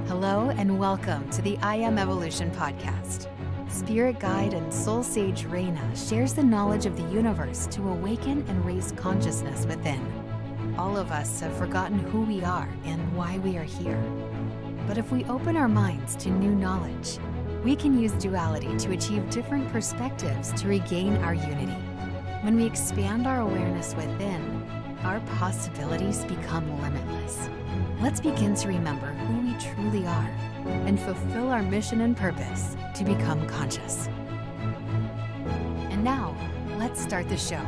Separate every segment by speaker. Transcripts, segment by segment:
Speaker 1: Hello and welcome to the I Am Evolution podcast. Spirit guide and soul sage Raina shares the knowledge of the universe to awaken and raise consciousness within. All of us have forgotten who we are and why we are here. But if we open our minds to new knowledge, we can use duality to achieve different perspectives to regain our unity. When we expand our awareness within, our possibilities become limitless. Let's begin to remember who we truly are and fulfill our mission and purpose to become conscious. And now, let's start the show.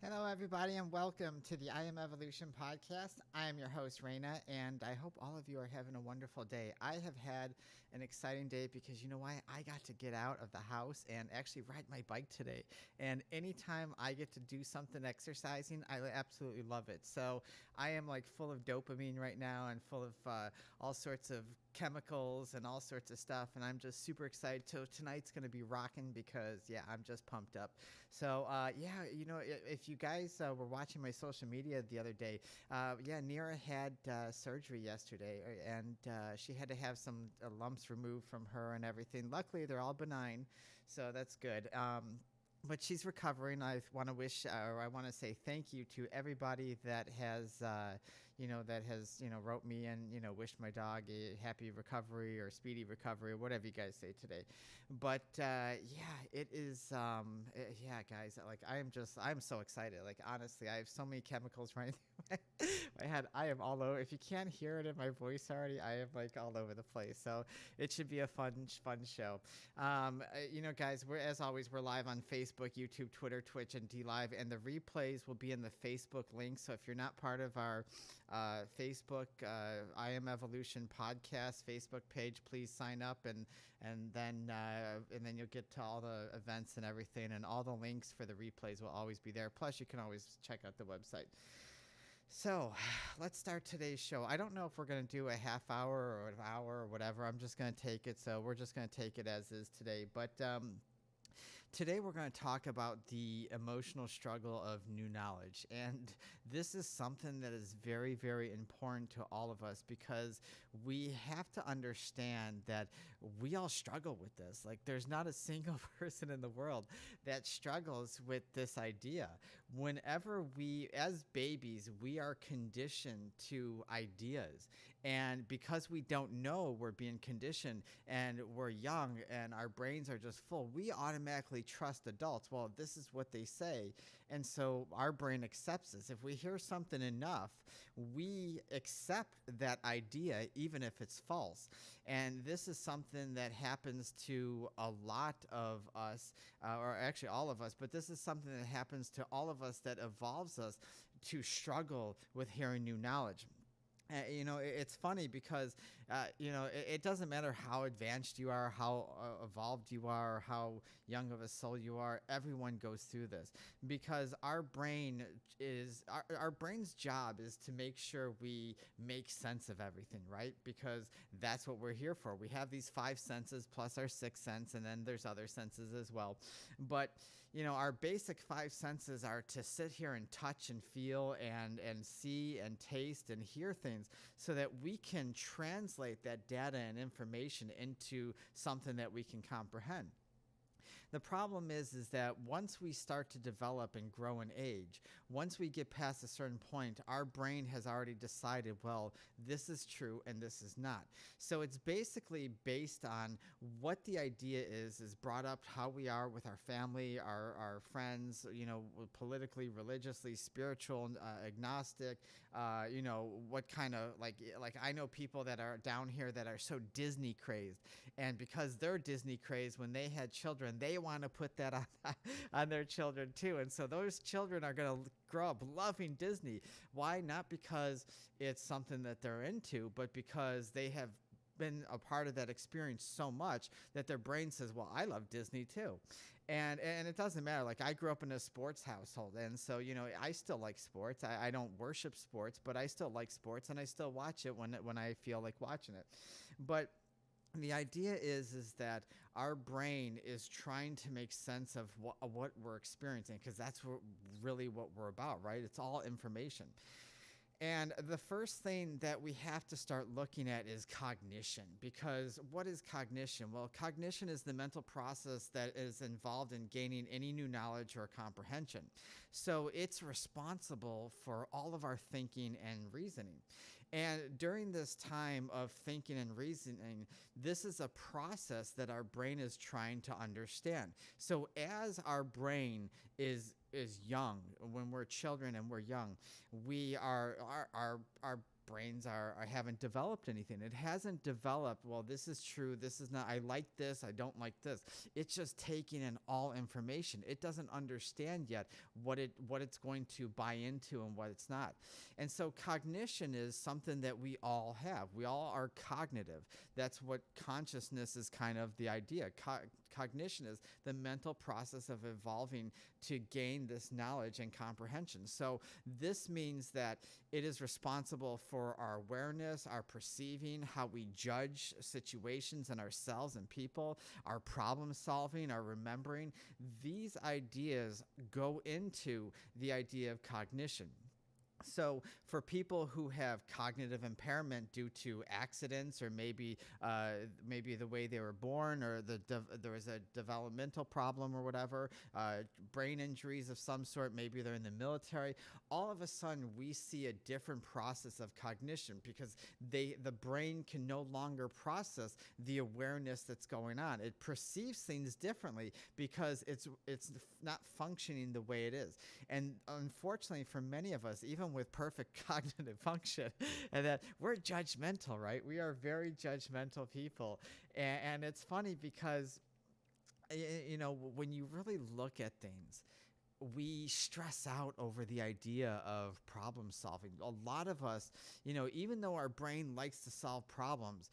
Speaker 2: Hello, everybody, and welcome to the I Am Evolution podcast. I am your host, Raina, and I hope all of you are having a wonderful day. I have had an exciting day because you know why? I got to get out of the house and actually ride my bike today. And anytime I get to do something exercising, I absolutely love it. So I am like full of dopamine right now and full of all sorts of chemicals and all sorts of stuff, and I'm just super excited. So tonight's going to be rocking because I'm just pumped up. So if you guys were watching my social media the other day, Nira had surgery yesterday, and she had to have some lumps removed from her and everything. Luckily they're all benign, so that's good. But she's recovering. I want to say thank you to everybody that has wrote me and wished my dog a happy recovery or speedy recovery or whatever you guys say today. But it is guys, like I'm so excited. Like honestly, I have so many chemicals running through my head. I am all over. If you can't hear it in my voice already, I am like all over the place. So it should be a fun show. Guys, as always, we're live on Facebook, YouTube, Twitter, Twitch, and DLive, and the replays will be in the Facebook link. So if you're not part of our Facebook I Am Evolution podcast Facebook page, please sign up, and then you'll get to all the events and everything, and all the links for the replays will always be there. Plus, you can always check out the website. So let's start today's show. I don't know if we're going to do a half hour or an hour or whatever. I'm just going to take it. So we're just going to take it as is today. But today we're going to talk about the emotional struggle of new knowledge. And this is something that is very, very important to all of us, because we have to understand that we all struggle with this. Like there's not a single person in the world that struggles with this idea. Whenever as babies, we are conditioned to ideas. And because we don't know, we're being conditioned, and we're young and our brains are just full, we automatically trust adults. Well, this is what they say. And so our brain accepts this. If we hear something enough, we accept that idea, even if it's false. And this is something that happens to a lot of us, or actually all of us, but this is something that happens to all of us that evolves us to struggle with hearing new knowledge. It's funny because, it doesn't matter how advanced you are, how evolved you are, how young of a soul you are. Everyone goes through this because our brain's job is to make sure we make sense of everything, right? Because that's what we're here for. We have these 5 senses plus our 6th sense, and then there's other senses as well. But our basic 5 senses are to sit here and touch and feel and see and taste and hear things, so that we can translate that data and information into something that we can comprehend. The problem is that once we start to develop and grow in age, once we get past a certain point, our brain has already decided, well, this is true and this is not. So it's basically based on what the idea is brought up, how we are with our family, our friends, politically, religiously, spiritual, agnostic, what kind of, like I know people that are down here that are so Disney crazed, and because they're Disney crazed, when they had children, they want to put that on their children too. And so those children are going to grow up loving Disney. Why? Not because it's something that they're into, but because they have been a part of that experience so much that their brain says, well, I love Disney too. And it doesn't matter. Like, I grew up in a sports household, and so, I still like sports. I don't worship sports, but I still like sports, and I still watch it when I feel like watching it. But the idea is that our brain is trying to make sense of what we're experiencing, because that's really what we're about, right? It's all information. And the first thing that we have to start looking at is cognition. Because what is cognition? Well, cognition is the mental process that is involved in gaining any new knowledge or comprehension. So it's responsible for all of our thinking and reasoning. And during this time of thinking and reasoning, this is a process that our brain is trying to understand. So as our brain is young, when we're children and we're young, we are our brains are haven't developed anything. It hasn't developed, well, this is true, this is not, I like this, I don't like this. It's just taking in all information. It doesn't understand yet what it's going to buy into and what it's not. And so cognition is something that we all have. We all are cognitive. That's what consciousness is, kind of the idea. Cognition is the mental process of evolving to gain this knowledge and comprehension. So this means that it is responsible for our awareness, our perceiving, how we judge situations and ourselves and people, our problem solving, our remembering. These ideas go into the idea of cognition. So for people who have cognitive impairment due to accidents, or maybe the way they were born, or there was a developmental problem or whatever, brain injuries of some sort, maybe they're in the military, all of a sudden we see a different process of cognition, because the brain can no longer process the awareness that's going on. It perceives things differently because it's not functioning the way it is. And unfortunately for many of us, even with perfect cognitive function, and that we're judgmental, right? We are very judgmental people. And it's funny because, when you really look at things, we stress out over the idea of problem solving. A lot of us, even though our brain likes to solve problems,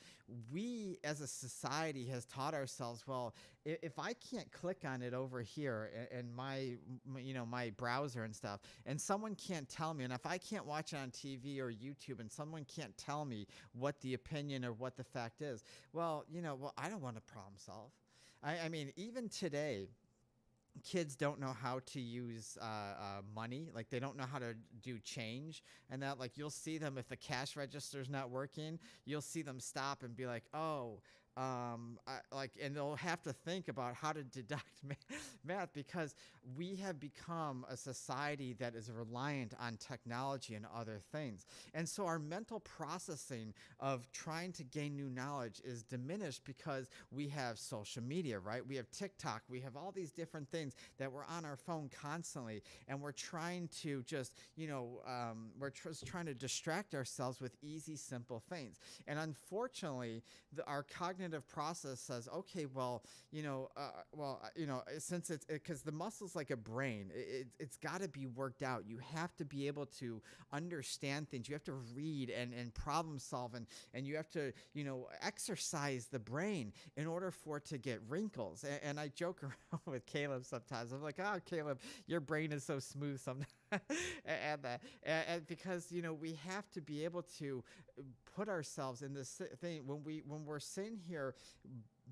Speaker 2: we as a society has taught ourselves, well, if I can't click on it over here in my browser and stuff, and someone can't tell me, and if I can't watch it on TV or YouTube and someone can't tell me what the opinion or what the fact is, well, I don't want to problem solve. I mean, even today, kids don't know how to use money. Like, they don't know how to do change, and that, like, you'll see them, if the cash register's not working, you'll see them stop and be like, oh, and they'll have to think about how to deduct math, because we have become a society that is reliant on technology and other things. And so our mental processing of trying to gain new knowledge is diminished, because we have social media, right? We have TikTok, we have all these different things that we're on our phone constantly, and we're trying to just, trying to distract ourselves with easy, simple things. And unfortunately, our cognitive process says, okay, well, since it's, because the muscle's like a brain, it's got to be worked out. You have to be able to understand things. You have to read and problem solve, and you have to, exercise the brain in order for it to get wrinkles. And I joke around with Caleb sometimes. I'm like, oh, Caleb, your brain is so smooth sometimes. and because, we have to be able to put ourselves in this thing when we're sitting here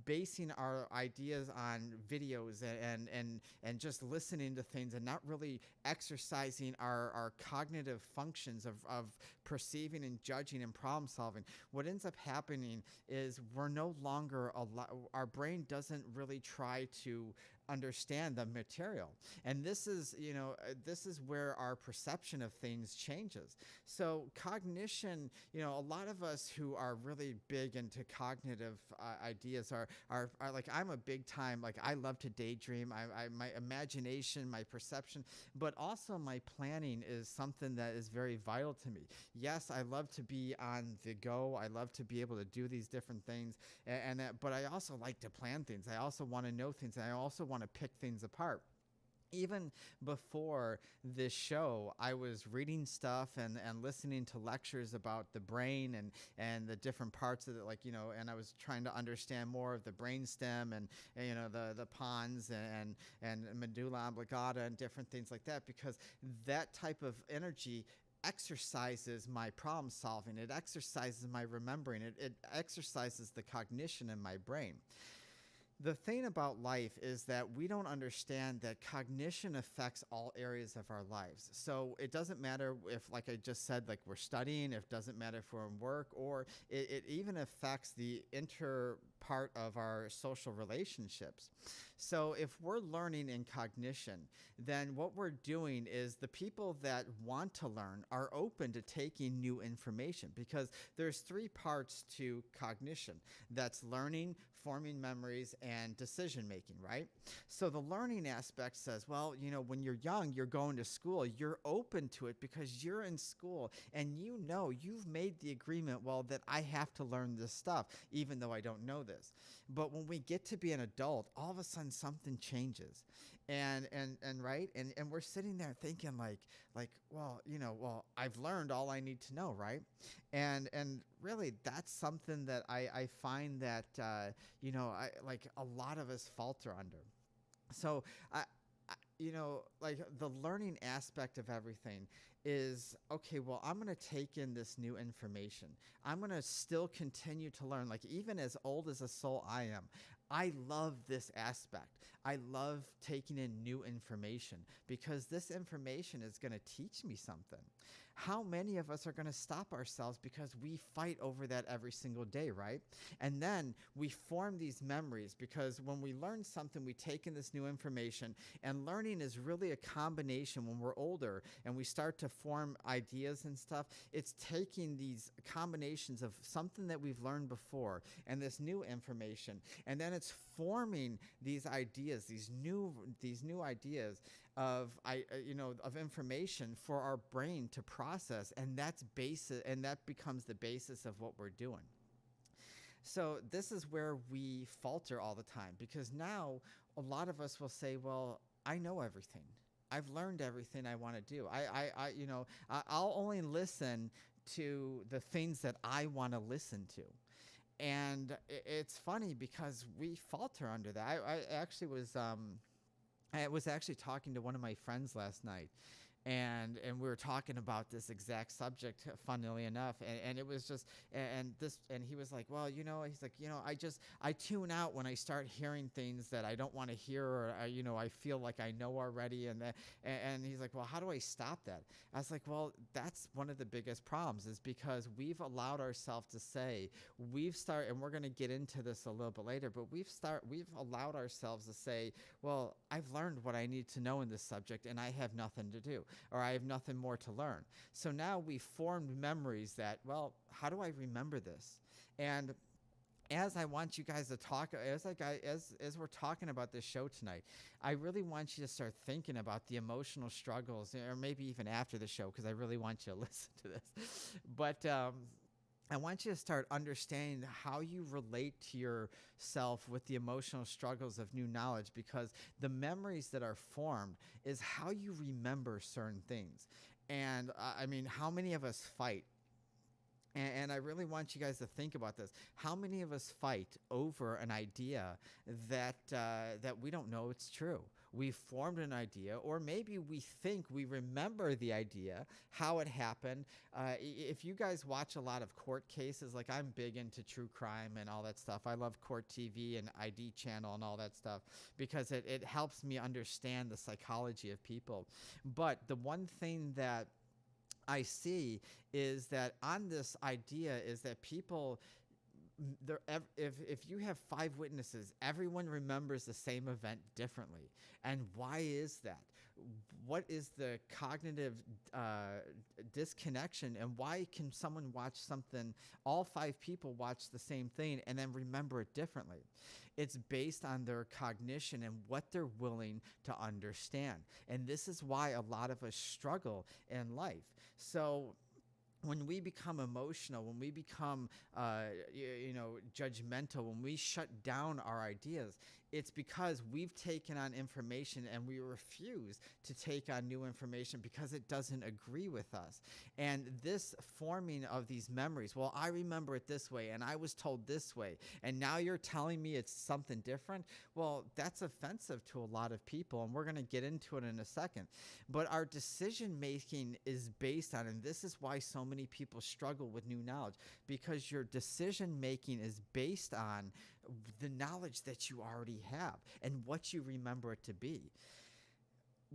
Speaker 2: basing our ideas on videos and just listening to things, and not really exercising our cognitive functions of perceiving and judging and problem solving. What ends up happening is we're no longer our brain doesn't really try to understand the material. And this is where our perception of things changes. So cognition, a lot of us who are really big into cognitive ideas are like, I'm a big time, like, I love to daydream. My imagination, my perception, but also my planning is something that is very vital to me. Yes, I love to be on the go. I love to be able to do these different things, but I also like to plan things. I also want to know things, and I also want to pick things apart. Even before this show, I was reading stuff and listening to lectures about the brain and the different parts of it, and I was trying to understand more of the brainstem and the pons and medulla oblongata and different things like that, because that type of energy exercises my problem solving. It exercises my remembering. It exercises the cognition in my brain. The thing about life is that we don't understand that cognition affects all areas of our lives. So it doesn't matter if, like I just said, like we're studying, it doesn't matter if we're in work, or it even affects the inter part of our social relationships. So if we're learning in cognition, then what we're doing is the people that want to learn are open to taking new information, because there's three parts to cognition. That's learning, forming memories, and decision making, right? So the learning aspect says, well, when you're young, you're going to school, you're open to it because you're in school and you've made the agreement, well, that I have to learn this stuff, even though I don't know this. But when we get to be an adult, all of a sudden something changes. And right? And we're sitting there thinking well, I've learned all I need to know, right? And really, that's something that I find that a lot of us falter under. So like the learning aspect of everything is, okay, well, I'm going to take in this new information. I'm going to still continue to learn. Like, even as old as a soul I am, I love this aspect. I love taking in new information because this information is going to teach me something. How many of us are going to stop ourselves because we fight over that every single day, right? And then we form these memories because when we learn something, we take in this new information, and learning is really a combination when we're older and we start to form ideas and stuff. It's taking these combinations of something that we've learned before and this new information, and then it's forming these ideas, these new ideas of information for our brain to process, and that becomes the basis of what we're doing. So this is where we falter all the time, because now a lot of us will say, well, I know everything. I've learned everything I want to do. I'll only listen to the things that I want to listen to. And it's funny because we falter under that. I was actually talking to one of my friends last night, and we were talking about this exact subject, funnily enough, and it was just and he was like, well, he's like, I tune out when I start hearing things that I don't want to hear, or I feel like I know already, and he's like, well, how do I stop that? I was like, well, that's one of the biggest problems, is because we've allowed ourselves to say, and we're going to get into this a little bit later, but we've allowed ourselves to say, well, I've learned what I need to know in this subject and I have nothing to do, or I have nothing more to learn. So now we formed memories that, well, how do I remember this? And as I want you guys to talk, as we're talking about this show tonight, I really want you to start thinking about the emotional struggles, or maybe even after the show, because I really want you to listen to this. But I want you to start understanding how you relate to yourself with the emotional struggles of new knowledge, because the memories that are formed is how you remember certain things. And how many of us fight? And I really want you guys to think about this. How many of us fight over an idea that we don't know it's true? We formed an idea, or maybe we think we remember the idea, how it happened. If you guys watch a lot of court cases, like I'm big into true crime and all that stuff. I love Court TV and ID Channel and all that stuff because it helps me understand the psychology of people. But the one thing that I see is that on this idea is that people, if you have 5 witnesses, everyone remembers the same event differently. And why is that? What is the cognitive disconnection, and why can someone watch something, all 5 people watch the same thing and then remember it differently? It's based on their cognition and what they're willing to understand. And this is why a lot of us struggle in life. So when we become emotional, when we become, judgmental, when we shut down our ideas, it's because we've taken on information and we refuse to take on new information because it doesn't agree with us. And this forming of these memories, well, I remember it this way and I was told this way, and now you're telling me it's something different. Well, that's offensive to a lot of people, and we're going to get into it in a second. But our decision making is based on, and this is why so many people struggle with new knowledge, because your decision making is based on the knowledge that you already have and what you remember it to be.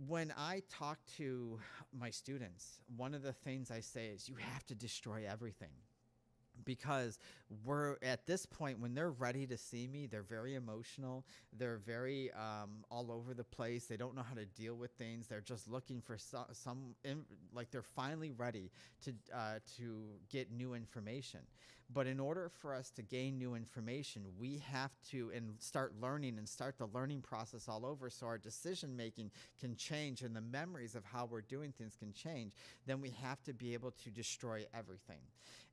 Speaker 2: When I talk to my students, one of the things I say is you have to destroy everything. Because we're at this point when they're ready to see me, they're very emotional. They're very all over the place. They don't know how to deal with things. They're just looking for like they're finally ready to get new information. But in order for us to gain new information, we have to start learning and start the learning process all over, so our decision making can change and the memories of how we're doing things can change. Then we have to be able to destroy everything.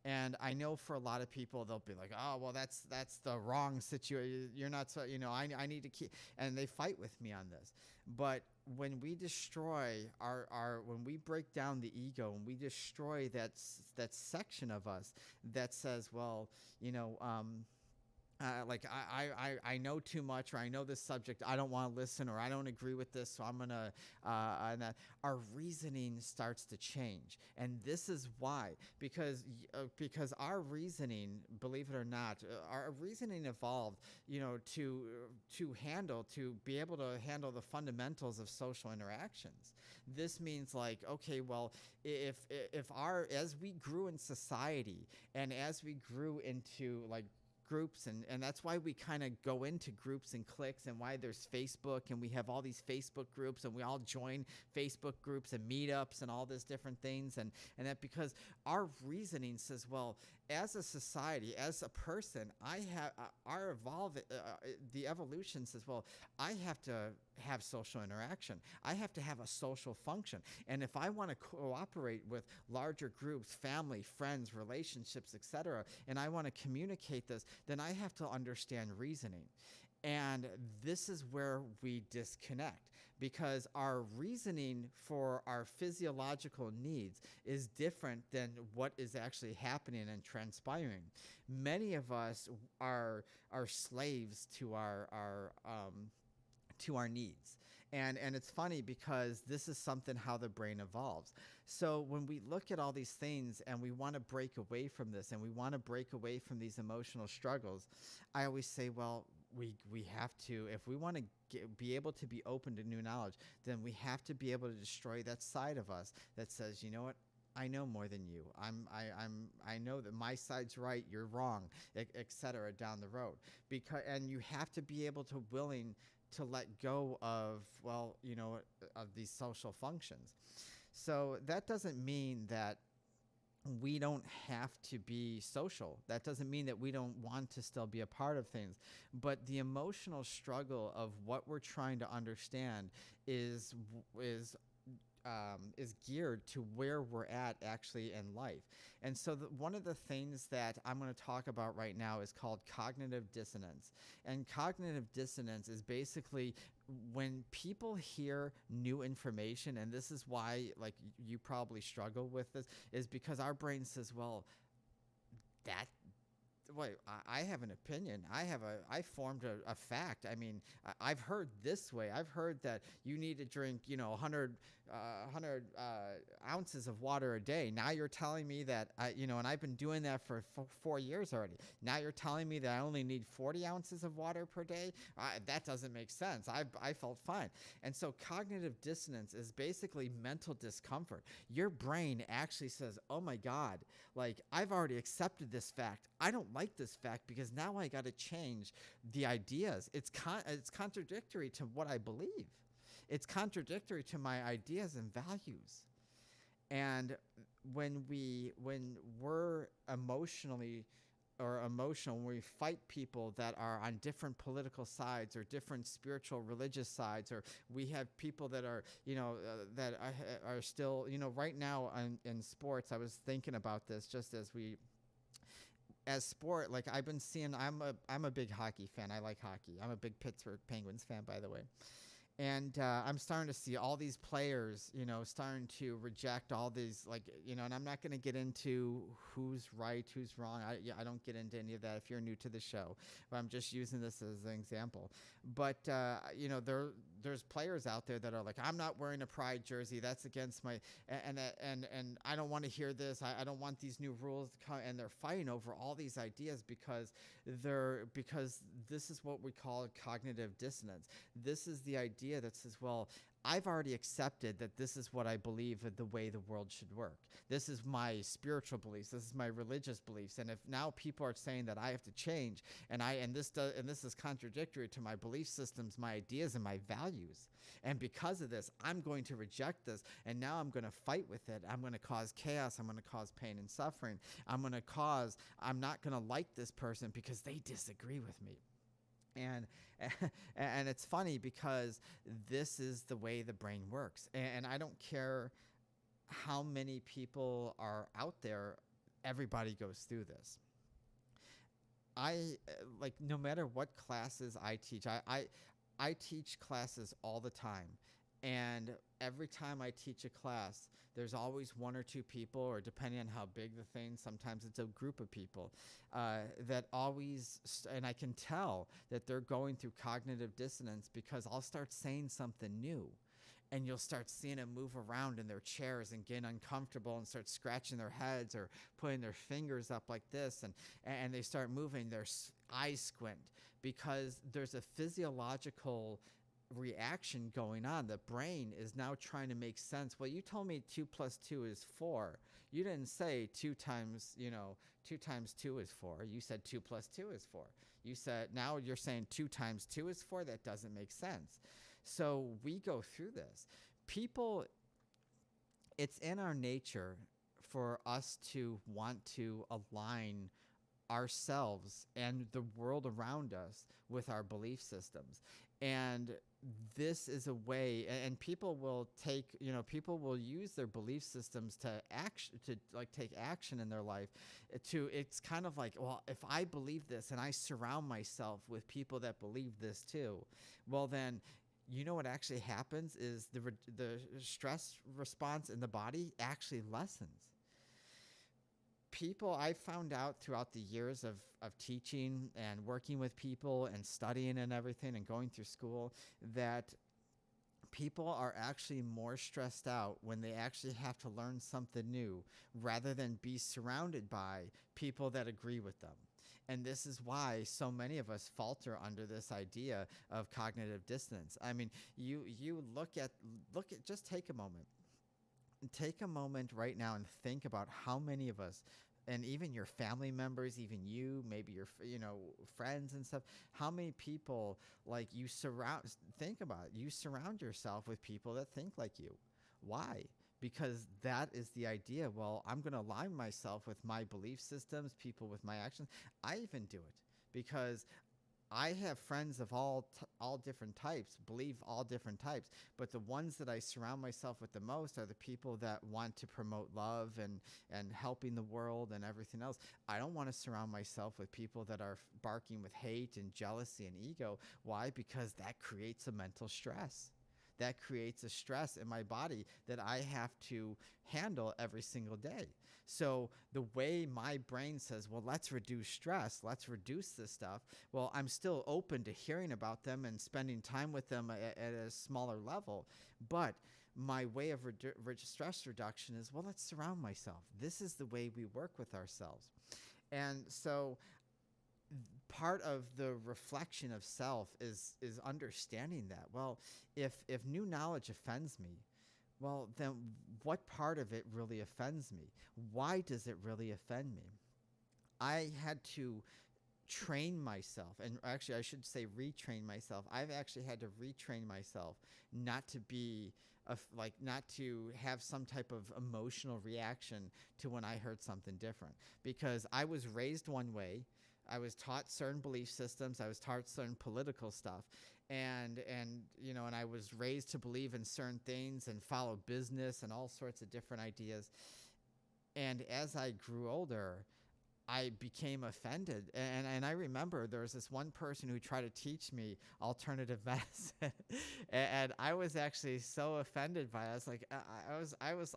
Speaker 2: And I know for a lot of people, they'll be like, oh, well, that's the wrong situation. You're not, so, I need to keep, and they fight with me on this. But when we destroy when we break down the ego and we destroy that section of us that says, well, like I know too much, or I know this subject, I don't want to listen, or I don't agree with this, so I'm gonna. And our reasoning starts to change, and this is why, because our reasoning, believe it or not, our reasoning evolved, to be able to handle the fundamentals of social interactions. This means like, okay, well, if as we grew in society and as we grew into like groups, and that's why we kind of go into groups and cliques, and why there's Facebook and we have all these Facebook groups and we all join Facebook groups and meetups and all these different things, and that because our reasoning says, well, as a society, as a person, I have the evolution says, well, I have to have social interaction. I have to have a social function. And if I want to cooperate with larger groups, family, friends, relationships, etc., and I want to communicate this, then I have to understand reasoning. And this is where we disconnect, because our reasoning for our physiological needs is different than what is actually happening and transpiring. Many of us are slaves to our needs. And it's funny because this is something how the brain evolves. So when we look at all these things and we want to break away from this and we want to break away from these emotional struggles, I always say, well, we have to, if we want to be able to be open to new knowledge, then we have to be able to destroy that side of us that says, you know what? I know more than you. I know that my side's right, you're wrong, etc. down the road. And you have to be able to willing to let go of, well, of these social functions. So that doesn't mean that we don't have to be social. That doesn't mean that we don't want to still be a part of things. But the emotional struggle of what we're trying to understand is geared to where we're at actually in life. And so one of the things that I'm going to talk about right now is called cognitive dissonance. And cognitive dissonance is basically when people hear new information, and this is why like you probably struggle with this, is because our brain says, well, I have an opinion. I formed a fact. I mean, I've heard this way. I've heard that you need to drink, 100 ounces of water a day. Now you're telling me that, and I've been doing that for 4 years already. Now you're telling me that I only need 40 ounces of water per day? That doesn't make sense. I felt fine. And so cognitive dissonance is basically mental discomfort. Your brain actually says, oh my God, like I've already accepted this fact. I don't like this fact because now I got to change the ideas. It's contradictory to what I believe. It's contradictory to my ideas and values. And when we're emotional, when we fight people that are on different political sides or different spiritual religious sides, or we have people that are, that are still, right now in sports, I was thinking about this just as as sport, like I've been seeing, I'm a big hockey fan. I like hockey. I'm a big Pittsburgh Penguins fan, by the way. And I'm starting to see all these players, starting to reject all these, like, and I'm not going to get into who's right, who's wrong. I don't get into any of that if you're new to the show, but I'm just using this as an example. But, there's players out there that are like, I'm not wearing a pride jersey. That's against my, and I don't want to hear this. I don't want these new rules to come. And they're fighting over all these ideas because this is what we call cognitive dissonance. This is the idea that says, well, I've already accepted that this is what I believe the way the world should work. This is my spiritual beliefs. This is my religious beliefs. And if now people are saying that I have to change, and this is contradictory to my belief systems, my ideas, and my values, and because of this, I'm going to reject this, and now I'm going to fight with it. I'm going to cause chaos. I'm going to cause pain and suffering. I'm not going to like this person because they disagree with me. And it's funny because this is the way the brain works. And I don't care how many people are out there, everybody goes through this. No matter what classes I teach, I teach classes all the time. And every time I teach a class, there's always one or two people, or depending on how big the thing, sometimes it's a group of people that always, and I can tell that they're going through cognitive dissonance because I'll start saying something new. And you'll start seeing them move around in their chairs and get uncomfortable and start scratching their heads or putting their fingers up like this. And they start moving, their eyes squint because there's a physiological reaction going on. The brain is now trying to make sense. Well, you told me 2 + 2 is 4. You didn't say 2 times 2 is 4. You said 2 + 2 is 4. You said, now you're saying 2 times 2 is 4. That doesn't make sense. So we go through this. People, it's in our nature for us to want to align ourselves and the world around us with our belief systems. And this is a way, and people will use their belief systems to take action in their life. It's kind of like, well, if I believe this and I surround myself with people that believe this too, well then, you know what actually happens is the stress response in the body actually lessens. People, I found out throughout the years of teaching and working with people and studying and everything and going through school, that people are actually more stressed out when they actually have to learn something new rather than be surrounded by people that agree with them. And this is why so many of us falter under this idea of cognitive dissonance. I mean, you look at just take a moment. Take a moment right now and think about how many of us, and even your family members, even you, maybe your friends and stuff, how many people you surround yourself with people that think like you. Why? Because that is the idea. Well, I'm going to align myself with my belief systems, people with my actions. I even do it because I have friends of all different types, believe all different types, but the ones that I surround myself with the most are the people that want to promote love and helping the world and everything else. I don't want to surround myself with people that are barking with hate and jealousy and ego. Why? Because that creates a mental stress. That creates a stress in my body that I have to handle every single day. So the way my brain says, well, let's reduce stress, let's reduce this stuff. Well, I'm still open to hearing about them and spending time with them at a smaller level. But my way of stress reduction is, well, let's surround myself. This is the way we work with ourselves. And so part of the reflection of self is understanding that, well, if new knowledge offends me, well, then what part of it really offends me? Why does it really offend me? I had to train myself, and actually I should say retrain myself. I've actually had to retrain myself not to be not to have some type of emotional reaction to when I heard something different, because I was raised one way. I was taught certain belief systems. I was taught certain political stuff, and I was raised to believe in certain things and follow business and all sorts of different ideas. And as I grew older, I became offended. And I remember there was this one person who tried to teach me alternative medicine. And I was actually so offended by it. I was like,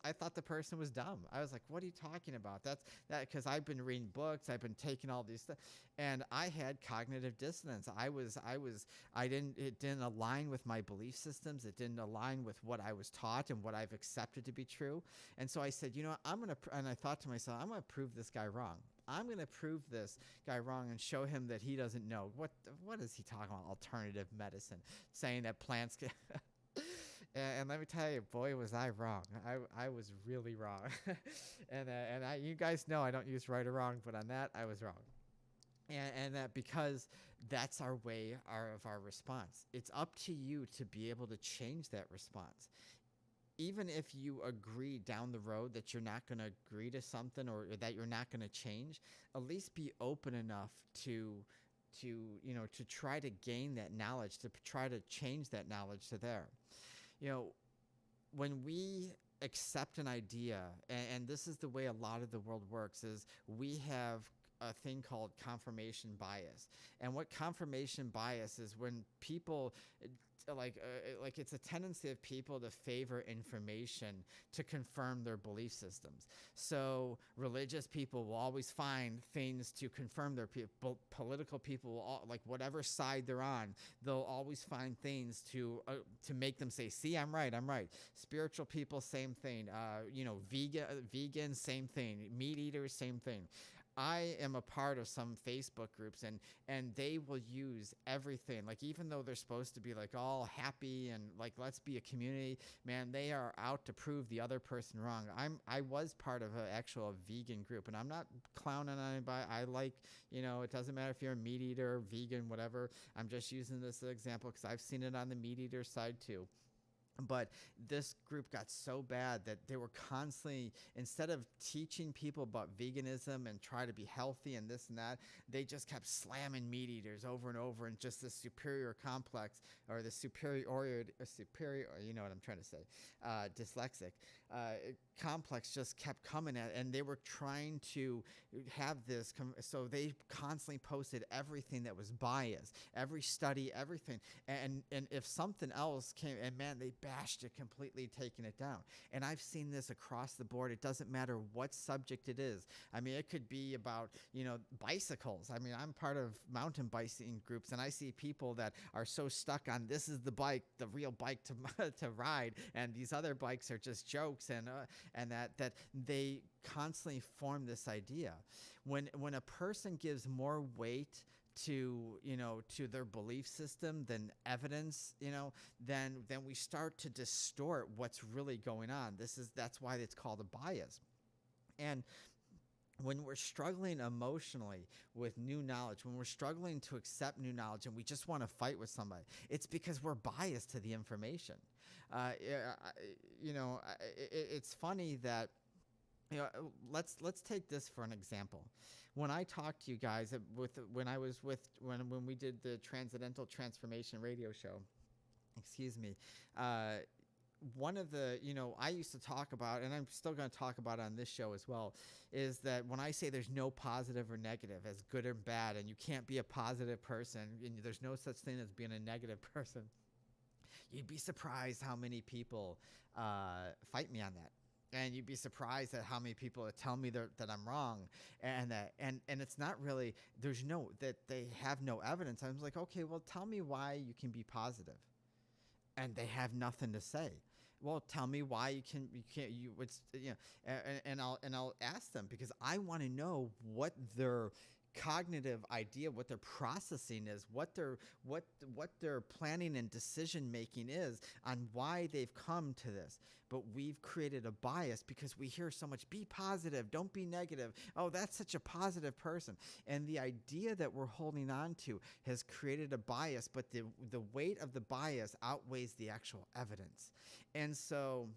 Speaker 2: I thought the person was dumb. I was like, what are you talking about? Because I've been reading books, I've been taking all these stuff, and I had cognitive dissonance. It didn't align with my belief systems. It didn't align with what I was taught and what I've accepted to be true. And so I said, and I thought to myself, I'm going to prove this guy wrong. I'm going to prove this guy wrong and show him that he doesn't know. What is he talking about? Alternative medicine, saying that plants can. And let me tell you, boy, was I wrong. I was really wrong. You guys know I don't use right or wrong, but on that, I was wrong. And that because that's our way of our response. It's up to you to be able to change that response. Even if you agree down the road that you're not going to agree to something or that you're not going to change, at least be open enough to try to gain that knowledge, to try to change that knowledge to there. When we accept an idea, and this is the way a lot of the world works, is we have a thing called confirmation bias. And what confirmation bias is, when people it's a tendency of people to favor information to confirm their belief systems. So religious people will always find things to confirm their political people will whatever side they're on, they'll always find things to make them say, see, I'm right. Spiritual people, same thing. Vegan, same thing. Meat eaters, same thing. I am a part of some Facebook groups, and they will use everything. Even though they're supposed to be all happy and let's be a community, man, they are out to prove the other person wrong. I was part of an actual vegan group, and I'm not clowning on anybody. I it doesn't matter if you're a meat eater, vegan, whatever. I'm just using this as an example because I've seen it on the meat eater side too. But this group got so bad that they were constantly, instead of teaching people about veganism and try to be healthy and this and that, they just kept slamming meat eaters over and over, and just this superior complex, or the superior, you know what I'm trying to say, dyslexic complex just kept coming at, and they were trying to have this, so they constantly posted everything that was biased, every study, everything, and if something else came, and man, they bashed it completely, taking it down. And I've seen this across the board. It doesn't matter what subject it is. I mean, it could be about, bicycles. I mean, I'm part of mountain biking groups, and I see people that are so stuck on, this is the bike, the real bike to ride, and these other bikes are just jokes, and that they constantly form this idea. When a person gives more weight to their belief system than evidence, then we start to distort what's really going on. That's why it's called a bias. And when we're struggling emotionally with new knowledge, when we're struggling to accept new knowledge, and we just want to fight with somebody, it's because we're biased to the information. It's funny that, let's take this for an example. When I talked to you guys when we did the Transcendental Transformation radio show, one of the, I used to talk about, and I'm still going to talk about on this show as well, is that when I say there's no positive or negative, as good or bad, and you can't be a positive person, and there's no such thing as being a negative person, you'd be surprised how many people fight me on that. And you'd be surprised at how many people tell me that I'm wrong, and it's not really, that they have no evidence. I was like, okay, well, tell me why you can be positive, and they have nothing to say. Well, tell me why you can't. And I'll ask them, because I want to know what their cognitive idea, what their processing is, what their planning and decision making is on why they've come to this. But we've created a bias because we hear so much, be positive, don't be negative. Oh, that's such a positive person. And the idea that we're holding on to has created a bias, but the weight of the bias outweighs the actual evidence. And so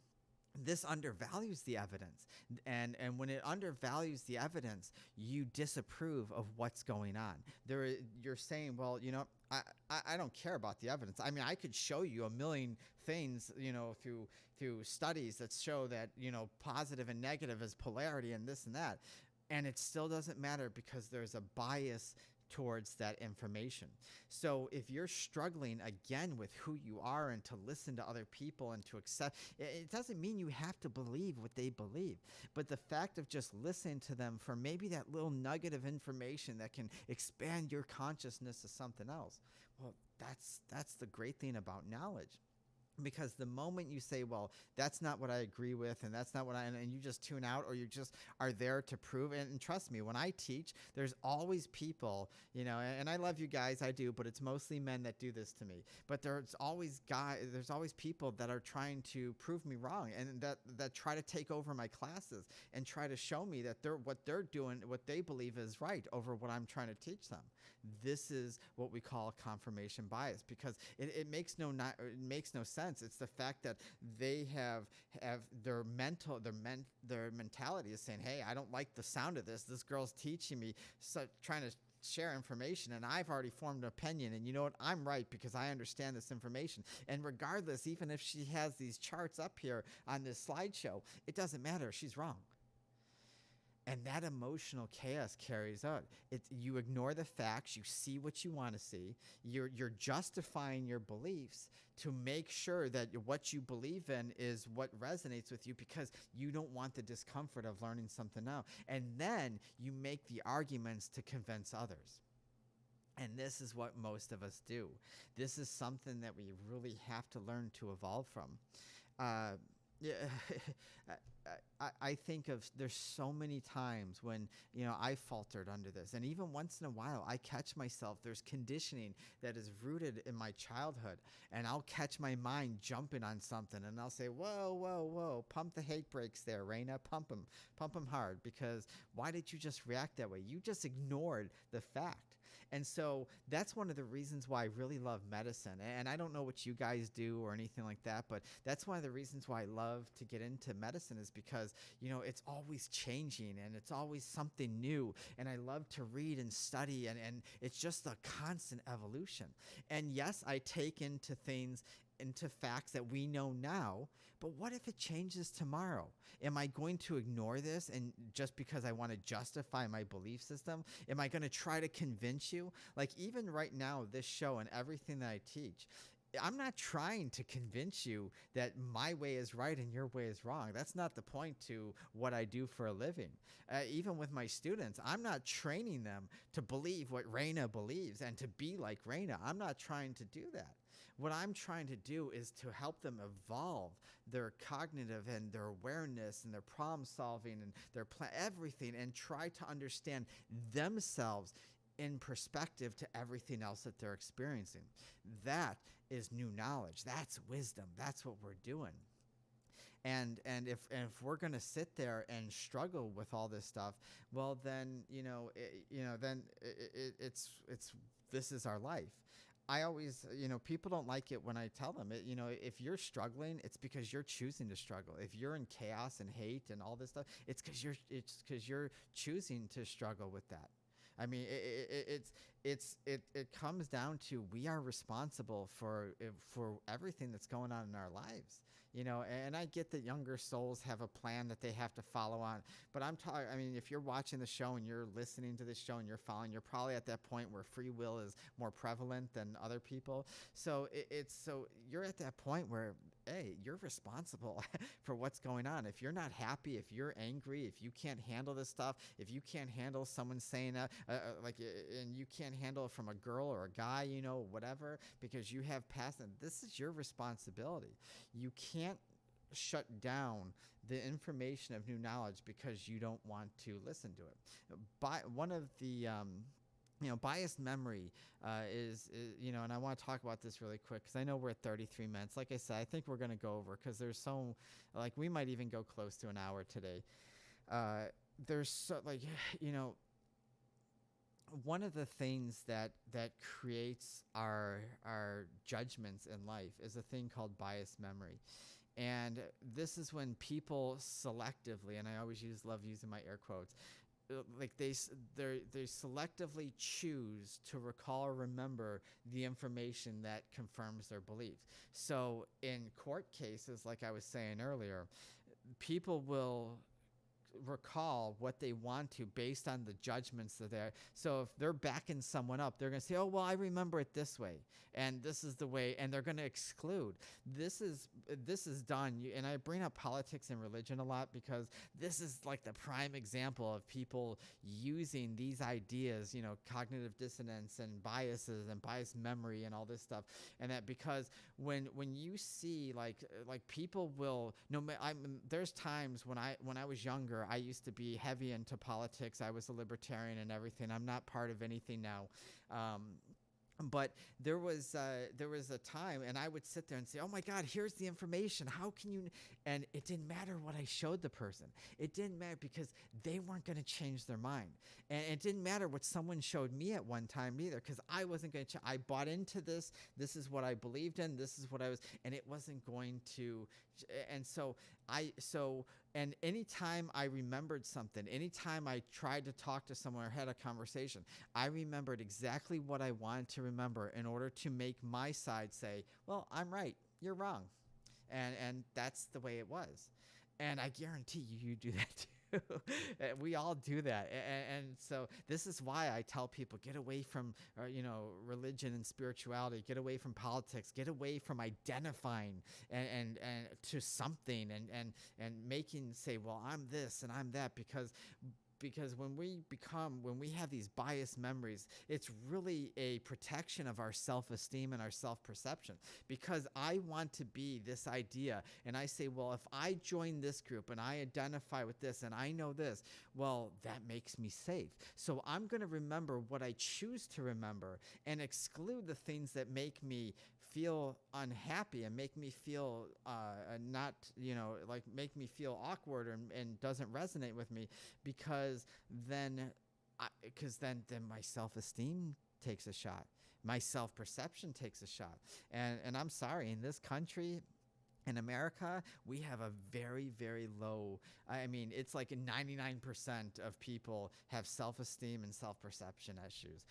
Speaker 2: this undervalues the evidence, and when it undervalues the evidence, you disapprove of what's going on. You're saying, well, I don't care about the evidence. I mean, I could show you a million things, through studies that show that, positive and negative is polarity and this and that. and it still doesn't matter because there's a bias towards that information. So if you're struggling again with who you are and to listen to other people and to accept, it doesn't mean you have to believe what they believe, but the fact of just listening to them for maybe that little nugget of information that can expand your consciousness to something else. Well, that's the great thing about knowledge. Because the moment you say, well, that's not what I agree with, and that's not what and you just tune out, or you just are there to prove, and trust me, when I teach, there's always people, and I love you guys, I do, but it's mostly men that do this to me. But there's always people that are trying to prove me wrong, and that try to take over my classes and try to show me that what they're doing, what they believe is right over what I'm trying to teach them. This is what we call confirmation bias, because it makes no sense. It's the fact that they have their mentality is saying, hey, I don't like the sound of this. This girl's teaching me, trying to share information, and I've already formed an opinion, and you know what? I'm right because I understand this information. And regardless, even if she has these charts up here on this slideshow, it doesn't matter. She's wrong. And that emotional chaos carries on. You ignore the facts. You see what you want to see. You're justifying your beliefs to make sure that what you believe in is what resonates with you, because you don't want the discomfort of learning something now. And then you make the arguments to convince others. And this is what most of us do. This is something that we really have to learn to evolve from. Yeah, I think of, there's so many times when, I faltered under this. And even once in a while, I catch myself, there's conditioning that is rooted in my childhood. And I'll catch my mind jumping on something, and I'll say, whoa, whoa, whoa, pump the hate brakes there, Raina, pump them hard. Because why did you just react that way? You just ignored the fact. And so that's one of the reasons why I really love medicine. And I don't know what you guys do or anything like that, but that's one of the reasons why I love to get into medicine, is because, it's always changing and it's always something new. And I love to read and study, and it's just a constant evolution. And yes, I take into facts that we know now, but what if it changes tomorrow? Am I going to ignore this, and just because I want to justify my belief system? Am I going to try to convince you? Like, even right now, this show and everything that I teach, I'm not trying to convince you that my way is right and your way is wrong. That's not the point to what I do for a living. Even with my students, I'm not training them to believe what Raina believes and to be like Raina. I'm not trying to do that. What I'm trying to do is to help them evolve their cognitive and their awareness and their problem solving and their everything, and try to understand themselves in perspective to everything else that they're experiencing. That is new knowledge. That's wisdom. That's what we're doing. And if we're going to sit there and struggle with all this stuff, well, then it's this is our life. I always, people don't like it when I tell them, if you're struggling, it's because you're choosing to struggle. If you're in chaos and hate and all this stuff, it's because you're choosing to struggle with that. I mean, it comes down to, we are responsible for everything that's going on in our lives. And I get that younger souls have a plan that they have to follow on, but I mean, if you're watching the show and you're listening to this show and you're following, you're probably at that point where free will is more prevalent than other people. So so you're at that point where, hey, you're responsible for what's going on. If you're not happy, if you're angry, if you can't handle this stuff, if you can't handle someone saying and you can't handle it from a girl or a guy, whatever, because you have past, and this is your responsibility. You can't shut down the information of new knowledge because you don't want to listen to it. One of the biased memory is and I want to talk about this really quick, because I know we're at 33 minutes. Like I said, I think we're going to go over, because there's we might even go close to an hour today. One of the things that creates our judgments in life is a thing called biased memory. And this is when people selectively, and I always love using my air quotes, they selectively choose to recall or remember the information that confirms their beliefs. So in court cases, like I was saying earlier, people will recall what they want to based on the judgments that they're. So if they're backing someone up, they're going to say, oh, well, I remember it this way, and this is the way, and they're going to exclude. This is done, and I bring up politics and religion a lot because this is like the prime example of people using these ideas, cognitive dissonance and biases and biased memory and all this stuff, and that because when you see like people will there's times when I was younger, I used to be heavy into politics. I was a libertarian and everything. I'm not part of anything now. But there was a time, and I would sit there and say, oh my God, here's the information. How can you? And it didn't matter what I showed the person. It didn't matter because they weren't going to change their mind. And it didn't matter what someone showed me at one time either, because I wasn't going to. I bought into this. This is what I believed in. This is what I was, and it wasn't going to. And and anytime I remembered something, anytime I tried to talk to someone or had a conversation, I remembered exactly what I wanted to remember in order to make my side say, well, I'm right, you're wrong. And that's the way it was. And I guarantee you do that too. We all do that. And so this is why I tell people, get away from religion and spirituality, get away from politics, get away from identifying and to something and making say, well, I'm this and I'm that, because when we have these biased memories, it's really a protection of our self-esteem and our self-perception, because I want to be this idea, and I say, well, if I join this group and I identify with this and I know this, well, that makes me safe. So I'm going to remember what I choose to remember and exclude the things that make me feel unhappy and make me feel not, make me feel awkward and doesn't resonate with me, because then my self-esteem takes a shot. My self-perception takes a shot. And I'm sorry, in this country, in America, we have a very, very low, it's like 99% of people have self-esteem and self-perception issues.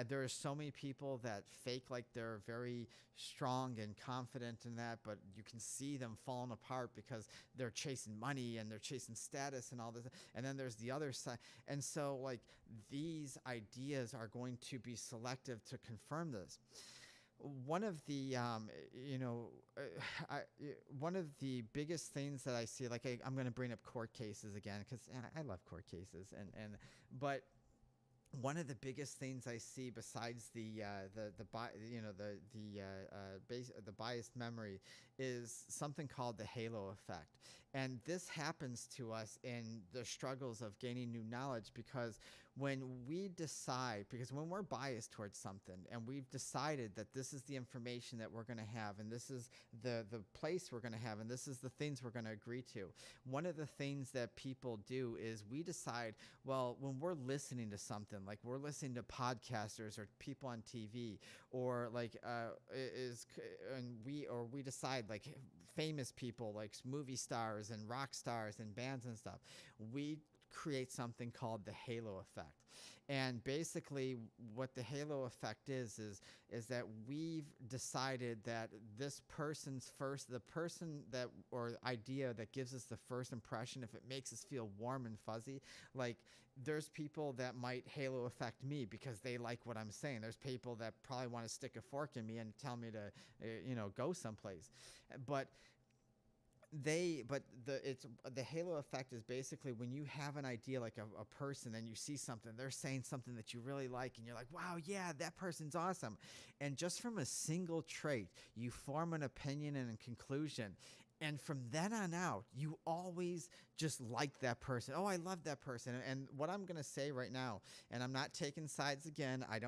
Speaker 2: There are so many people that fake like they're very strong and confident in that, but you can see them falling apart because they're chasing money and they're chasing status and all this. And then there's the other side. And so like these ideas are going to be selective to confirm this. One of the one of the biggest things that I see, like I'm going to bring up court cases again because I love court cases, but one of the biggest things I see besides the biased memory is something called the halo effect. And this happens to us in the struggles of gaining new knowledge, because when we're biased towards something and we've decided that this is the information that we're going to have, and this is the place we're going to have, and this is the things we're going to agree to, one of the things that people do is we decide, well, when we're listening to something, like we're listening to podcasters or people on TV, or we decide like famous people like movie stars and rock stars and bands and stuff, we create something called the halo effect. And basically what the halo effect is that we've decided that this person's the person that or idea that gives us the first impression, if it makes us feel warm and fuzzy, like there's people that might halo affect me because they like what I'm saying. There's people that probably want to stick a fork in me and tell me to go someplace. But the halo effect is basically when you have an idea, like a person, and you see something, they're saying something that you really like, and you're like, wow, yeah, that person's awesome. And just from a single trait, you form an opinion and a conclusion. And from then on out, you always just like that person. Oh, I love that person. And what I'm going to say right now, and I'm not taking sides again. I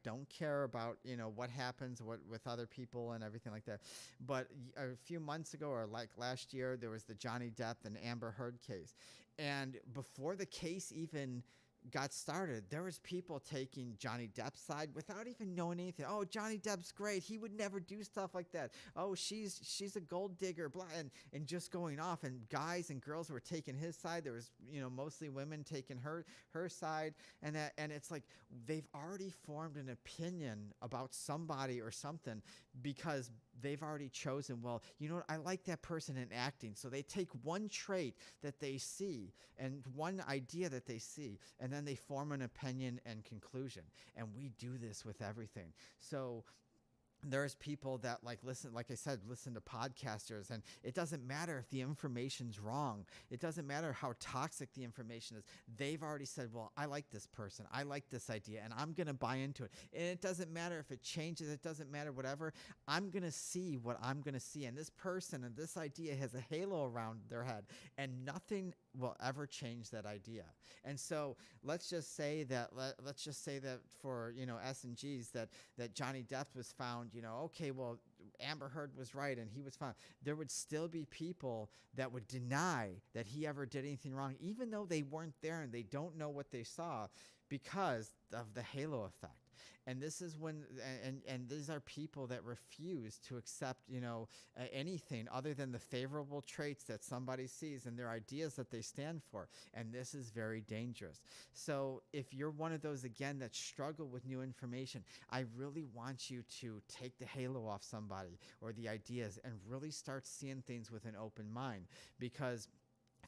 Speaker 2: don't care about, what happens with other people and everything like that. But a few months ago, or like last year, there was the Johnny Depp and Amber Heard case. And before the case even got started, there was people taking Johnny Depp's side without even knowing anything. Oh, Johnny Depp's great. He would never do stuff like that. Oh, she's a gold digger, blah, and just going off. And guys and girls were taking his side. There was, mostly women taking her side, and it's like they've already formed an opinion about somebody or something because they've already chosen, well, you know what, I like that person in acting. So they take one trait that they see and one idea that they see, and then they form an opinion and conclusion. And we do this with everything. So there's people that listen, like I said, listen to podcasters, and it doesn't matter if the information's wrong. It doesn't matter how toxic the information is. They've already said, well, I like this person. I like this idea, and I'm going to buy into it. And it doesn't matter if it changes. It doesn't matter, whatever. I'm going to see what I'm going to see. And this person and this idea has a halo around their head, and nothing will ever change that idea. And so let's just say that for, S and G's, that Johnny Depp was found, okay, well, Amber Heard was right and he was found. There would still be people that would deny that he ever did anything wrong, even though they weren't there and they don't know what they saw, because of the halo effect. And this is when, and these are people that refuse to accept, anything other than the favorable traits that somebody sees and their ideas that they stand for. And this is very dangerous. So if you're one of those, again, that struggle with new information, I really want you to take the halo off somebody or the ideas and really start seeing things with an open mind, because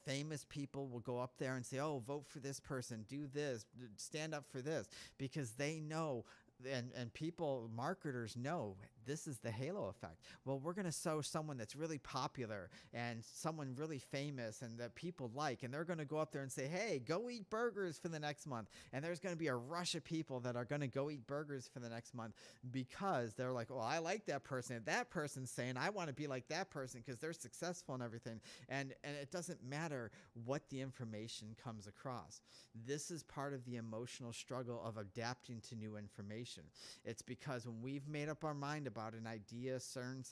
Speaker 2: famous people will go up there and say, oh, vote for this person, do this, stand up for this, because they know, and people, marketers know, this is the halo effect. Well, we're going to show someone that's really popular and someone really famous and that people like, and they're going to go up there and say, hey, go eat burgers for the next month. And there's going to be a rush of people that are going to go eat burgers for the next month, because they're like, well, I like that person. And that person's saying, I want to be like that person because they're successful and everything. And it doesn't matter what the information comes across. This is part of the emotional struggle of adapting to new information. It's because when we've made up our mind about an idea, certain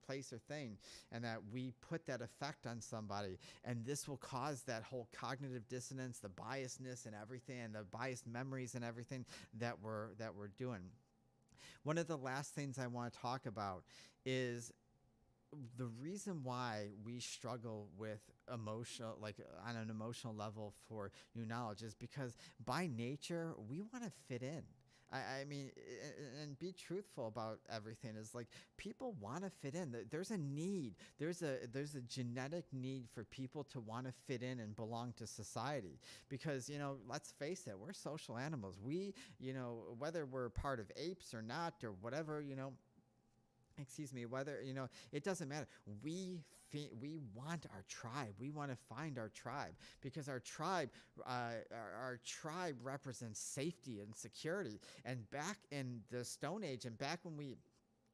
Speaker 2: place or thing, and that we put that effect on somebody, and this will cause that whole cognitive dissonance, the biasness and everything, and the biased memories and everything that we're doing. One of the last things I want to talk about is the reason why we struggle with emotional, on an emotional level, for new knowledge is because by nature we want to fit in. I mean, and be truthful about everything, is like people want to fit in. There's a need. There's a genetic need for people to want to fit in and belong to society, because, let's face it, we're social animals. We, whether we're part of apes or not or whatever, whether, it doesn't matter. We want our tribe. We want to find our tribe, because our tribe represents safety and security. And back in the Stone Age, and back when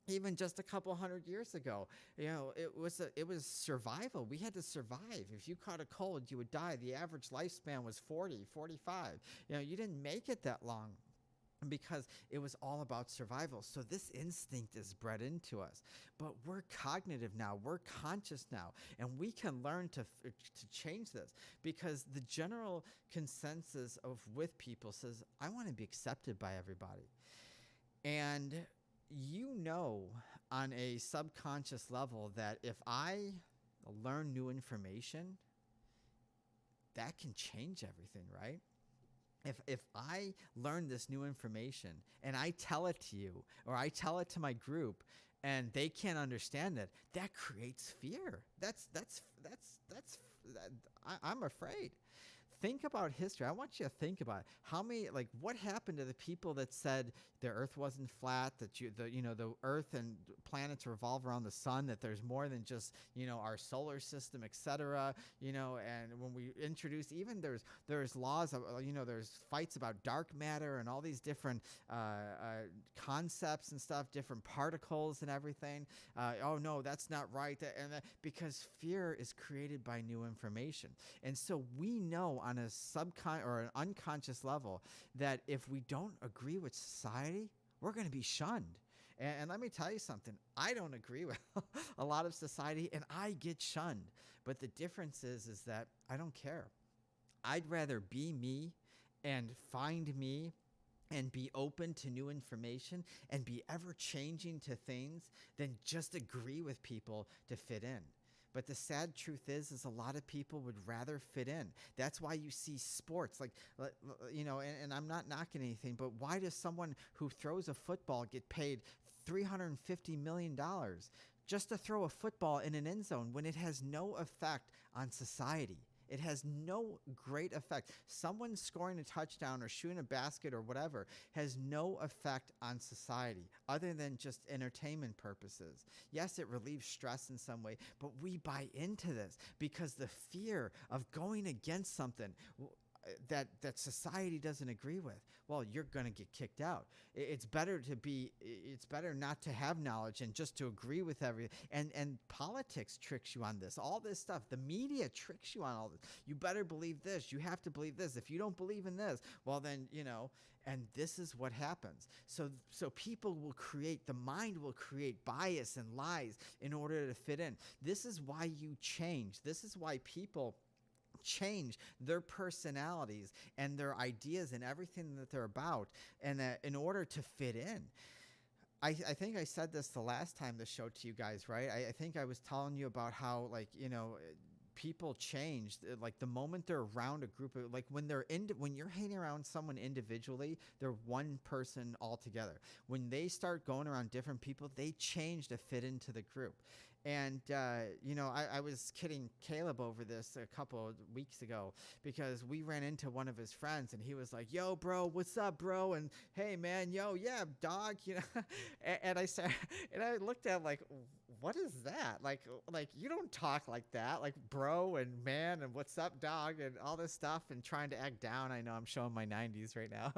Speaker 2: even just a couple hundred years ago, it was survival. We had to survive. If you caught a cold, you would die. The average lifespan was 40, 45. You didn't make it that long, because it was all about survival. So this instinct is bred into us. But we're cognitive now, we're conscious now, and we can learn to change this, because the general consensus with people says, I want to be accepted by everybody. And on a subconscious level, that if I learn new information, that can change everything, right? If I learn this new information and I tell it to you, or I tell it to my group, and they can't understand it, that creates fear. I'm afraid. Think about history. I want you to think about it. What happened to the people that said the earth wasn't flat, that the earth and planets revolve around the sun, that there's more than just, our solar system, etc. And when we introduce, even there's laws of, there's fights about dark matter and all these different concepts and stuff, different particles and everything. Oh no, that's not right. Because fear is created by new information. And so we know on a or an unconscious level that if we don't agree with society, we're going to be shunned. And let me tell you something. I don't agree with a lot of society, and I get shunned. But the difference is that I don't care. I'd rather be me and find me and be open to new information and be ever changing to things than just agree with people to fit in. But the sad truth is a lot of people would rather fit in. That's why you see sports like, and I'm not knocking anything, but why does someone who throws a football get paid $350 million just to throw a football in an end zone when it has no effect on society? It has no great effect. Someone scoring a touchdown or shooting a basket or whatever has no effect on society other than just entertainment purposes. Yes, it relieves stress in some way, but we buy into this because the fear of going against something that society doesn't agree with, well, you're going to get kicked out. It's better not to have knowledge and just to agree with everything. And politics tricks you on this. All this stuff, the media tricks you on all this. You better believe this. You have to believe this. If you don't believe in this, well then, and this is what happens. So people will the mind will create bias and lies in order to fit in. This is why you change. This is why people change their personalities and their ideas and everything that they're about, and in order to fit in. I think I said this the last time the show to you guys, right? I think I was telling you about how, people change, like the moment they're around a group of, like when you're hanging around someone individually, they're one person altogether. When they start going around different people, they change to fit into the group. And, I was kidding Caleb over this a couple of weeks ago because we ran into one of his friends and he was like, yo, bro, what's up, bro? And hey, man, yo, yeah, dog, and I looked at him like, what is that? Like you don't talk like that, like bro and man and what's up, dog, and all this stuff, and trying to act down. I know I'm showing my 90s right now,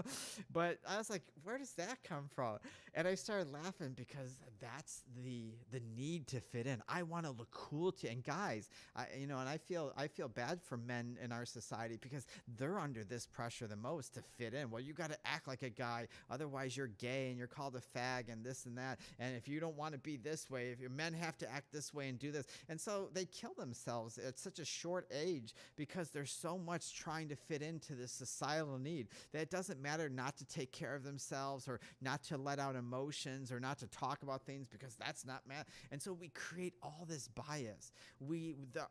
Speaker 2: but I was like, where does that come from? And I started laughing because that's the need to fit in. I want to look cool to, and guys, and I feel bad for men in our society because they're under this pressure the most to fit in. Well, you got to act like a guy, otherwise you're gay and you're called a fag and this and that. And if you don't want to be this way, if your men have to act this way and do this, and so they kill themselves at such a short age because there's so much trying to fit into this societal need that it doesn't matter not to take care of themselves or not to let out emotions or not to talk about things because that's not man. And so we create all this bias.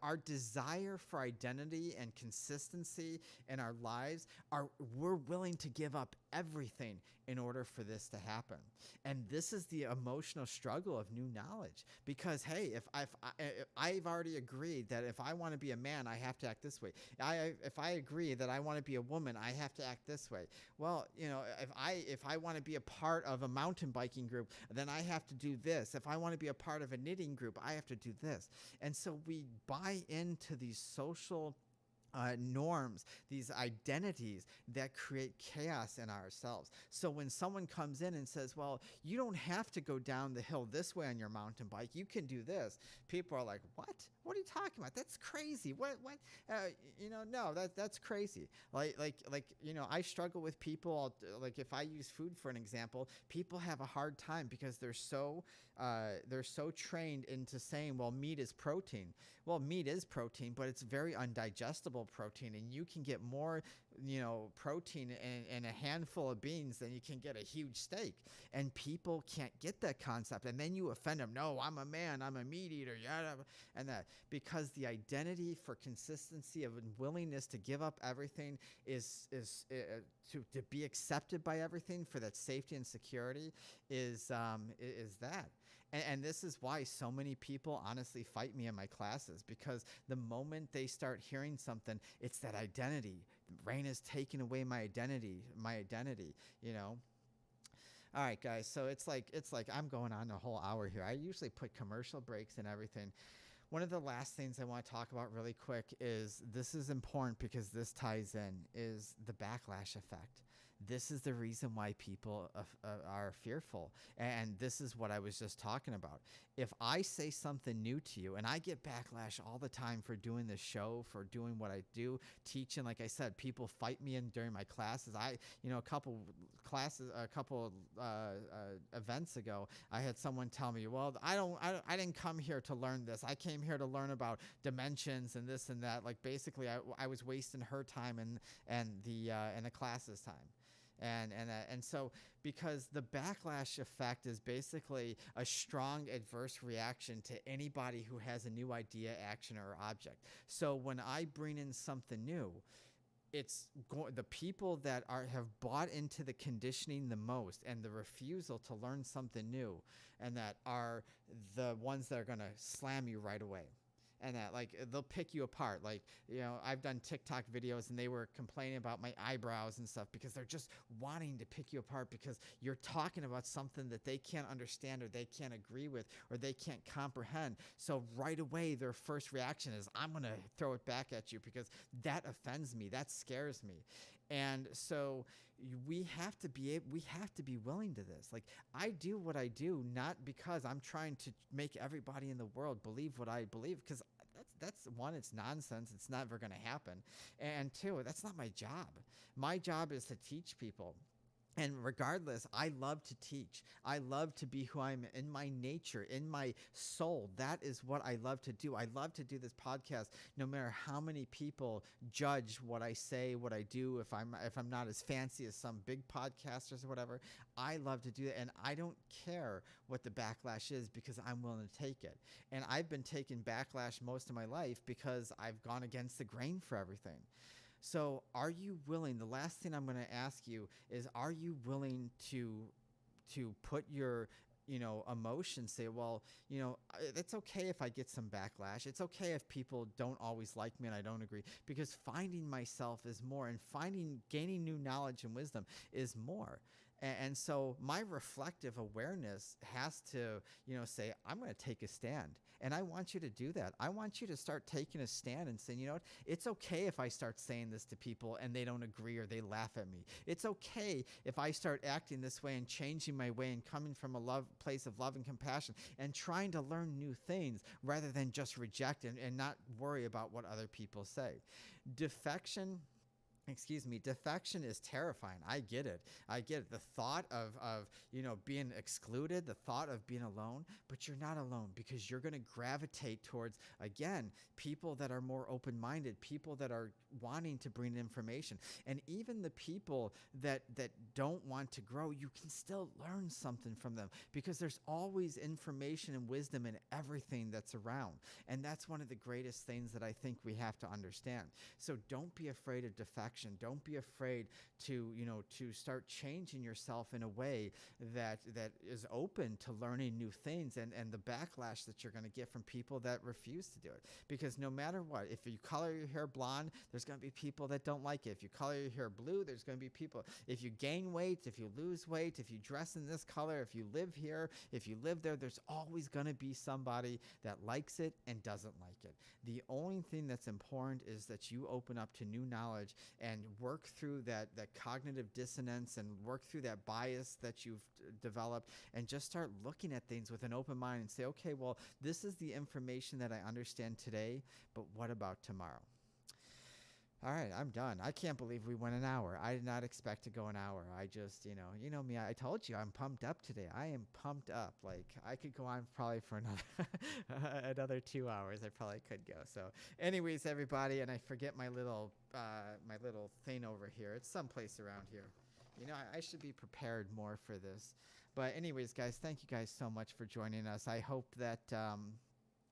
Speaker 2: Our desire for identity and consistency in our lives, we're willing to give up everything in order for this to happen. And this is the emotional struggle of new knowledge because, hey, if I've already agreed that if I want to be a man, I have to act this way. If I agree that I want to be a woman, I have to act this way. Well, if I want to be a part of a mountain biking group, then I have to do this. If I want to be a part of a knitting group, I have to do this. And so we buy into these social norms, these identities that create chaos in ourselves. So when someone comes in and says, well, you don't have to go down the hill this way on your mountain bike, you can do this, people are like, what are you talking about? That's crazy. What no, that's crazy. I struggle with people. Like if I use food for an example, people have a hard time because they're so trained into saying, well, meat is protein. Well, meat is protein, but it's very undigestible protein, and you can get more, protein in a handful of beans than you can get a huge steak. And people can't get that concept. And then you offend them. No, I'm a man. I'm a meat eater. Yeah, and that because the identity for consistency of willingness to give up everything is to be accepted by everything for that safety and security is that. And this is why so many people honestly fight me in my classes, because the moment they start hearing something, it's that identity. Raina's taking away my identity, All right, guys. So it's like I'm going on a whole hour here. I usually put commercial breaks and everything. One of the last things I want to talk about really quick is, this is important because this ties in, is the backlash effect. This is the reason why people are fearful. And this is what I was just talking about. If I say something new to you, and I get backlash all the time for doing this show, for doing what I do, teaching, like I said, people fight me in during my classes. A couple events ago, I had someone tell me, well, I didn't come here to learn this. I came here to learn about dimensions and this and that. Like basically I was wasting her time and the classes time. And so, because the backlash effect is basically a strong adverse reaction to anybody who has a new idea, action, or object. So when I bring in something new, the people that have bought into the conditioning the most and the refusal to learn something new, and that are the ones that are going to slam you right away. And that, like, they'll pick you apart. Like, I've done TikTok videos and they were complaining about my eyebrows and stuff because they're just wanting to pick you apart because you're talking about something that they can't understand or they can't agree with or they can't comprehend. So right away, their first reaction is, I'm going to throw it back at you because that offends me. That scares me. And so we have to be willing to this. Like, I do what I do not because I'm trying to make everybody in the world believe what I believe, because that's one, it's nonsense. It's never going to happen. And two, that's not my job. My job is to teach people. And regardless, I love to teach. I love to be who I'm in my nature, in my soul. That is what I love to do. I love to do this podcast no matter how many people judge what I say, what I do, if I'm not as fancy as some big podcasters or whatever. I love to do that, and I don't care what the backlash is because I'm willing to take it. And I've been taking backlash most of my life because I've gone against the grain for everything. So are you willing? The last thing I'm going to ask you is, are you willing to put your emotions, say, well, it's okay if I get some backlash. It's okay if people don't always like me and I don't agree, because finding myself is more, and gaining new knowledge and wisdom is more. And so my reflective awareness has to, say, I'm going to take a stand. And I want you to do that. I want you to start taking a stand and saying, what? It's okay if I start saying this to people and they don't agree or they laugh at me. It's okay if I start acting this way and changing my way and coming from a place of love and compassion and trying to learn new things rather than just reject and not worry about what other people say. Defection is terrifying. I get it. The thought of being excluded, the thought of being alone, but you're not alone, because you're going to gravitate towards, again, people that are more open-minded, people that are wanting to bring information. And even the people that don't want to grow, you can still learn something from them, because there's always information and wisdom in everything that's around. And that's one of the greatest things that I think we have to understand. So don't be afraid of defection. Don't be afraid to start changing yourself in a way that is open to learning new things, and the backlash that you're going to get from people that refuse to do it. Because no matter what, if you color your hair blonde, there's going to be people that don't like it. If you color your hair blue, there's going to be people. If you gain weight, if you lose weight, if you dress in this color, if you live here, if you live there, there's always going to be somebody that likes it and doesn't like it. The only thing that's important is that you open up to new knowledge and work through that cognitive dissonance and work through that bias that you've developed, and just start looking at things with an open mind and say, okay, well, this is the information that I understand today, but what about tomorrow? All right, I'm done. I can't believe we went an hour. I did not expect to go an hour. I just, you know me. I told you I'm pumped up today. I am pumped up. Like, I could go on probably for another 2 hours. I probably could go. So, anyways, everybody, and I forget my little thing over here. It's someplace around here. I should be prepared more for this. But anyways, guys, thank you guys so much for joining us. I hope that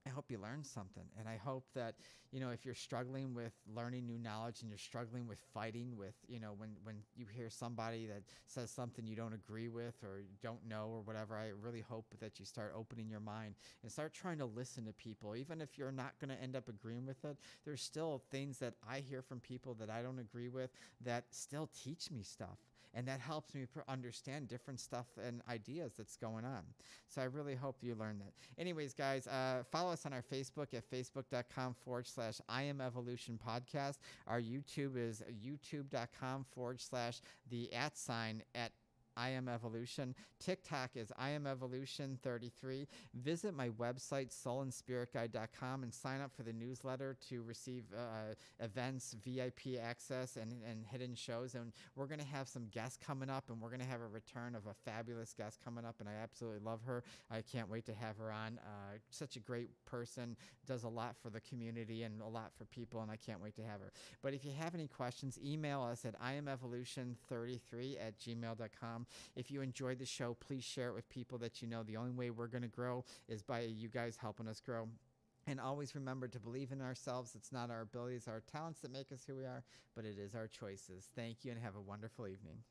Speaker 2: I hope you learned something, and I hope that if you're struggling with learning new knowledge and you're struggling with fighting with when you hear somebody that says something you don't agree with or don't know or whatever, I really hope that you start opening your mind and start trying to listen to people. Even if you're not going to end up agreeing with it, there's still things that I hear from people that I don't agree with that still teach me stuff. And that helps me understand different stuff and ideas that's going on. So I really hope you learn that. Anyways, guys, follow us on our Facebook at facebook.com/I Am Evolution Podcast. Our YouTube is youtube.com/the @ I Am Evolution. TikTok is I Am Evolution 33. Visit my website, soulandspiritguide.com, and sign up for the newsletter to receive events, VIP access, and hidden shows. And we're going to have some guests coming up, and we're going to have a return of a fabulous guest coming up, and I absolutely love her. I can't wait to have her on. Such a great person, does a lot for the community and a lot for people, and I can't wait to have her. But if you have any questions, email us at iamevolution33@gmail.com. If you enjoyed the show, please share it with people that you know. The only way we're going to grow is by you guys helping us grow. And always remember to believe in ourselves. It's not our abilities, our talents that make us who we are, but it is our choices. Thank you, and have a wonderful evening.